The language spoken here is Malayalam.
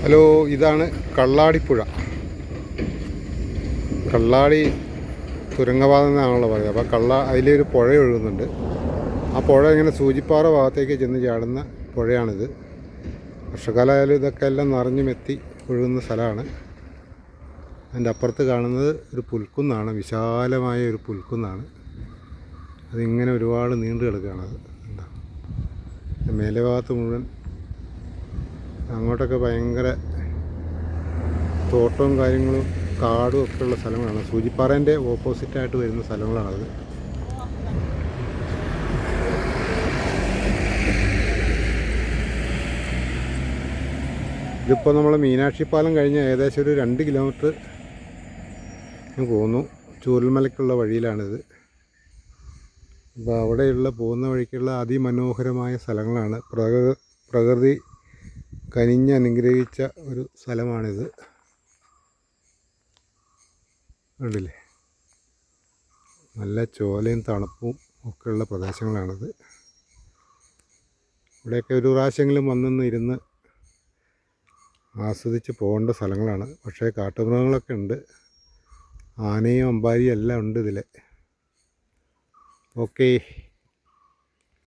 ഹലോ, ഇതാണ് കള്ളാടിപ്പുഴ. കള്ളാടി തുരങ്കപാത എന്നാണല്ലോ പറയുക. അപ്പോൾ അതിലൊരു പുഴ ഒഴുകുന്നുണ്ട്. ആ പുഴ ഇങ്ങനെ സൂചിപ്പാറ ഭാഗത്തേക്ക് ചെന്ന് ചാടുന്ന പുഴയാണിത്. വർഷക്കാലമായാലും ഇതൊക്കെ എല്ലാം നിറഞ്ഞു മെത്തി ഒഴുകുന്ന സ്ഥലമാണ്. അതിൻ്റെ അപ്പുറത്ത് കാണുന്നത് ഒരു പുൽക്കുന്നാണ്, വിശാലമായ ഒരു പുൽക്കുന്നാണ്. അതിങ്ങനെ ഒരുപാട് നീണ്ടു കിടക്കുകയാണത്. എന്താ മേലെ ഭാഗത്ത് മുഴുവൻ അങ്ങോട്ടൊക്കെ ഭയങ്കര തോട്ടവും കാര്യങ്ങളും കാടും ഒക്കെ ഉള്ള സ്ഥലങ്ങളാണ്. സൂചിപ്പാറേൻ്റെ ഓപ്പോസിറ്റായിട്ട് വരുന്ന സ്ഥലങ്ങളാണത്. ഇതിപ്പോൾ നമ്മൾ മീനാക്ഷി പാലം കഴിഞ്ഞ് ഏകദേശം ഒരു 2 കിലോമീറ്റർ പോകുന്നു. ചൂരൽമലയ്ക്കുള്ള വഴിയിലാണിത്. അപ്പോൾ അവിടെയുള്ള പോകുന്ന വഴിക്കുള്ള അതിമനോഹരമായ സ്ഥലങ്ങളാണ്. പ്രകൃതി കനിഞ്ഞ് അനുഗ്രഹിച്ച ഒരു സ്ഥലമാണിത്. കണ്ടില്ലേ, നല്ല ചോലയും തണുപ്പും ഒക്കെയുള്ള പ്രദേശങ്ങളാണിത്. ഇവിടെയൊക്കെ ഒരു പ്രാവശ്യമെങ്കിലും വന്നൊന്ന് ഇരുന്ന് ആസ്വദിച്ച് പോകേണ്ട സ്ഥലങ്ങളാണ്. പക്ഷേ കാട്ടുമൃഗങ്ങളൊക്കെ ഉണ്ട്, ആനയും അമ്പാരിയും എല്ലാം ഉണ്ട് ഇതിൽ. ഓക്കേ.